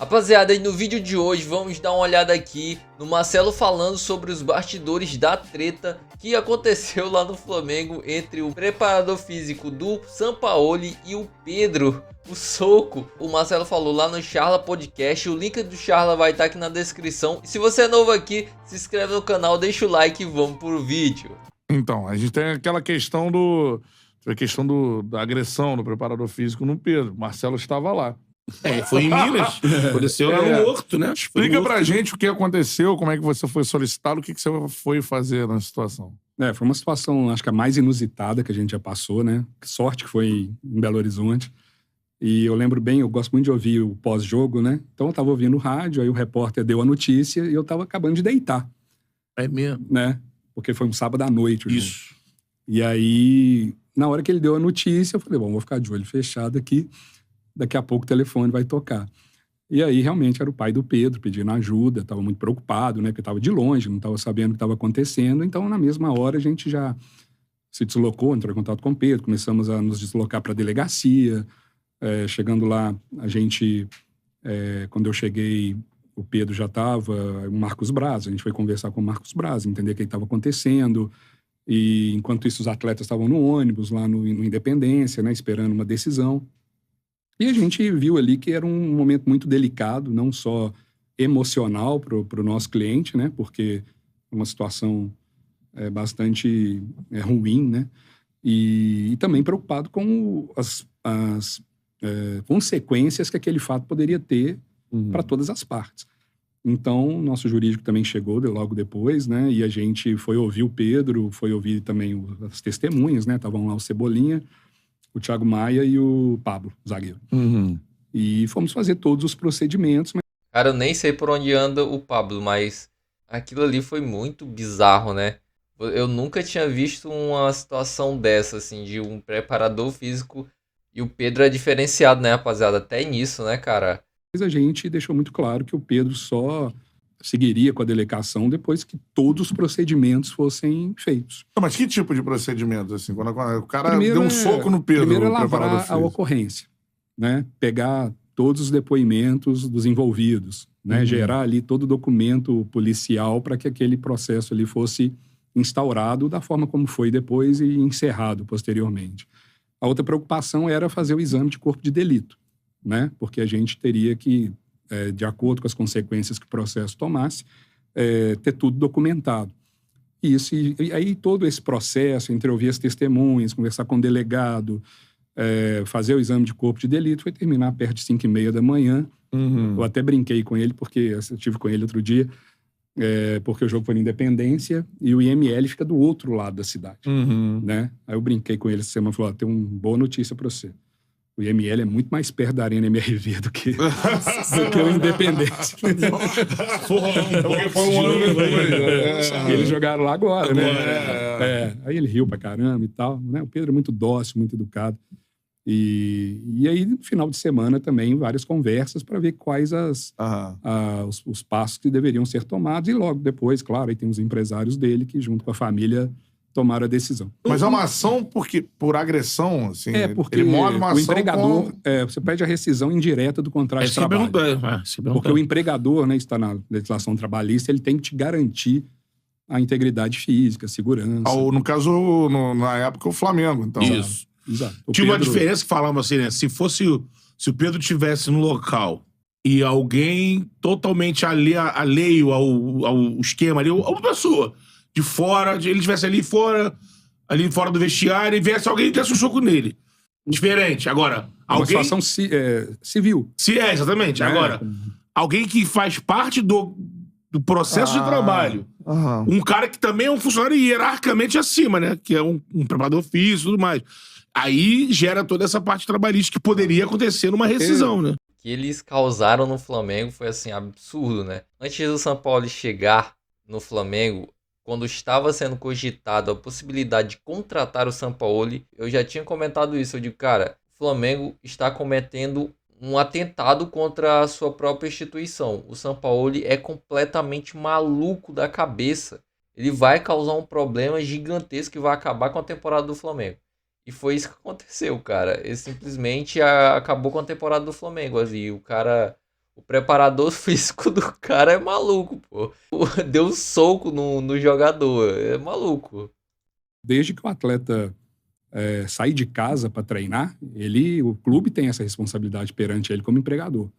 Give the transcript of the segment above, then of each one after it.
Rapaziada, e no vídeo de hoje vamos dar uma olhada aqui no Marcelo falando sobre os bastidores da treta que aconteceu lá no Flamengo entre o preparador físico do Sampaoli e o Pedro, o Soco. O Marcelo falou lá no Charla Podcast, o link do Charla vai estar aqui na descrição. E se você é novo aqui, se inscreve no canal, deixa o like e vamos pro vídeo. Então, a gente tem aquela questão da agressão do preparador físico no Pedro. Marcelo estava lá. Foi em Minas. Aconteceu lá no Horto, né? Explica pra gente o que aconteceu, como é que você foi solicitado, o que você foi fazer na situação. Foi uma situação, acho que a mais inusitada que a gente já passou, né? Que sorte que foi em Belo Horizonte. E eu lembro bem, eu gosto muito de ouvir o pós-jogo, né? Então eu tava ouvindo o rádio, aí o repórter deu a notícia e eu tava acabando de deitar. É mesmo? Né? Porque foi um sábado à noite. Isso. E aí, na hora que ele deu a notícia, eu falei, bom, vou ficar de olho fechado aqui. Daqui a pouco o telefone vai tocar. E aí, realmente, era o pai do Pedro pedindo ajuda, estava muito preocupado, né? Porque estava de longe, não estava sabendo o que estava acontecendo. Então, na mesma hora, a gente já se deslocou, entrou em contato com o Pedro, começamos a nos deslocar para a delegacia. Chegando lá, a gente, quando eu cheguei, o Pedro já estava, o Marcos Braz, a gente foi conversar com o Marcos Braz, entender o que estava acontecendo. E, enquanto isso, os atletas estavam no ônibus, lá no Independência, né? Esperando uma decisão. E a gente viu ali que era um momento muito delicado, não só emocional para o nosso cliente, né? Porque é uma situação bastante ruim, né? E também preocupado com as consequências que aquele fato poderia ter para todas as partes. Então, nosso jurídico também chegou logo depois, né? E a gente foi ouvir o Pedro, foi ouvir também as testemunhas, né? Estavam lá o Cebolinha, o Thiago Maia e o Pablo, o zagueiro. E fomos fazer todos os procedimentos. Cara, eu nem sei por onde anda o Pablo, mas aquilo ali foi muito bizarro, né? Eu nunca tinha visto uma situação dessa, assim, de um preparador físico e o Pedro é diferenciado, né, rapaziada? Até nisso, né, cara? Mas a gente deixou muito claro que o Pedro só seguiria com a delegação depois que todos os procedimentos fossem feitos. Mas que tipo de procedimento, assim? Quando o cara deu um soco no Pedro, primeiro é o preparador lavrar físico. a ocorrência, né? Pegar todos os depoimentos dos envolvidos, né? Gerar ali todo o documento policial para que aquele processo ali fosse instaurado da forma como foi depois e encerrado posteriormente. A outra preocupação era fazer o exame de corpo de delito, né? Porque a gente teria que, de acordo com as consequências que o processo tomasse, ter tudo documentado. Isso, e aí todo esse processo, entre ouvir as testemunhas, conversar com o delegado, fazer o exame de corpo de delito, foi terminar perto de 5h30 da manhã. Eu até brinquei com ele, porque eu estive com ele outro dia, porque o jogo foi na Independência e o IML fica do outro lado da cidade, né? Aí eu brinquei com ele essa semana e falei, tem uma boa notícia para você. O IML é muito mais perto da Arena MRV do que o Independência. Porque foi um ano depois. Eles jogaram lá agora, né? Aí ele riu pra caramba e tal, né? O Pedro é muito dócil, muito educado. E aí, no final de semana, também, várias conversas para ver quais os passos que deveriam ser tomados. E logo depois, claro, aí tem os empresários dele que, junto com a família, tomaram a decisão. Mas é uma ação por agressão, assim? Porque ele move uma ação o empregador... você pede a rescisão indireta do contrato de trabalho. Porque o empregador, né, está na legislação trabalhista, ele tem que te garantir a integridade física, a segurança. No caso, na época, o Flamengo, então. Isso. Exato. Tinha uma diferença que falava assim, né? Se o Pedro estivesse no local e alguém totalmente alheio ao esquema ali, uma pessoa de fora, ele estivesse ali fora do vestiário e viesse alguém e desse um soco nele. Diferente. Agora, alguém... Uma situação civil. Exatamente. Né? Agora, alguém que faz parte do processo de trabalho. Um cara que também é um funcionário hierarquicamente acima, né? Que é um preparador físico e tudo mais. Aí gera toda essa parte trabalhista que poderia acontecer numa rescisão, né? Que eles causaram no Flamengo foi, assim, absurdo, né? Antes do Sampaoli chegar no Flamengo, quando estava sendo cogitado a possibilidade de contratar o Sampaoli, eu já tinha comentado isso. Eu digo, cara, o Flamengo está cometendo um atentado contra a sua própria instituição. O Sampaoli é completamente maluco da cabeça. Ele vai causar um problema gigantesco que vai acabar com a temporada do Flamengo. E foi isso que aconteceu, cara. Ele simplesmente acabou com a temporada do Flamengo. Assim, o cara O preparador físico do cara é maluco, pô. Deu um soco no jogador, é maluco. Desde que o atleta sai de casa para treinar, o clube tem essa responsabilidade perante ele como empregador,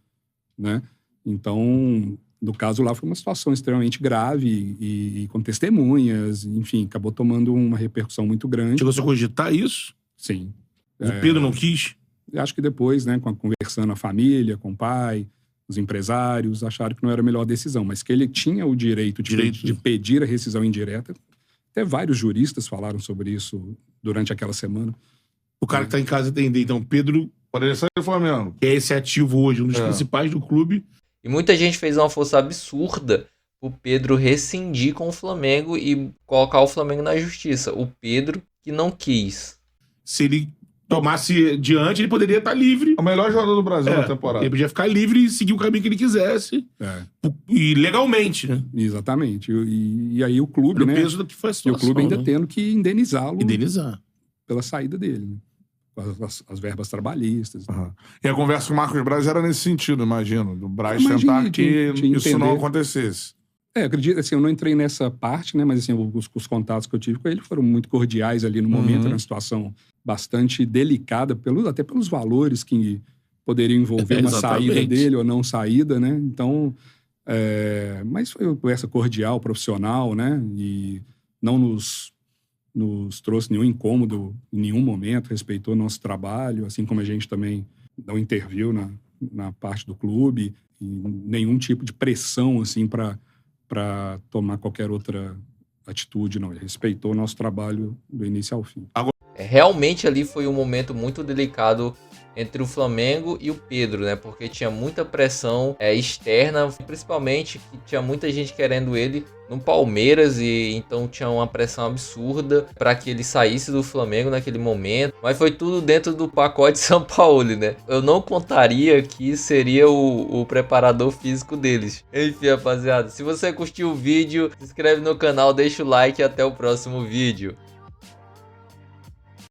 né? Então, no caso lá, foi uma situação extremamente grave e com testemunhas, enfim, acabou tomando uma repercussão muito grande. Chegou a cogitar isso? Sim. O Pedro não quis? Acho que depois, né, conversando a família, com o pai, os empresários, acharam que não era a melhor decisão, mas que ele tinha o direito de pedir a rescisão indireta. Até vários juristas falaram sobre isso durante aquela semana. O cara que tá em casa entender. Então, Pedro Poderia sair do Flamengo. é esse ativo hoje, um dos principais do clube. E muita gente fez uma força absurda o Pedro rescindir com o Flamengo e colocar o Flamengo na justiça. O Pedro que não quis. Se ele tomasse diante, ele poderia estar livre. O melhor jogador do Brasil na temporada. Ele podia ficar livre e seguir o caminho que ele quisesse. E legalmente, né? Exatamente. E aí o clube, Pelo né? peso que foi a E o situação, clube ainda né? tendo que indenizá-lo Indenizar. pela saída dele, né? As verbas trabalhistas. E a conversa com o Marcos Braz era nesse sentido, imagino. Do Braz Mas tentar de que isso não entender. acontecesse. Acredito, assim, eu não entrei nessa parte, né? Mas, assim, os contatos que eu tive com ele foram muito cordiais ali no momento. Era uma situação bastante delicada, até pelos valores que poderiam envolver uma saída dele ou não saída, né? Então, mas foi uma conversa cordial, profissional, né? E não nos trouxe nenhum incômodo em nenhum momento, respeitou nosso trabalho, assim como a gente também não interviu na parte do clube, e nenhum tipo de pressão, assim, para tomar qualquer outra atitude, não. Ele respeitou o nosso trabalho do início ao fim. Realmente ali foi um momento muito delicado entre o Flamengo e o Pedro, né? Porque tinha muita pressão externa, principalmente que tinha muita gente querendo ele no Palmeiras e então tinha uma pressão absurda para que ele saísse do Flamengo naquele momento. Mas foi tudo dentro do pacote São Paulo, né? Eu não contaria que seria o preparador físico deles. Enfim, rapaziada, se você curtiu o vídeo, se inscreve no canal, deixa o like e até o próximo vídeo.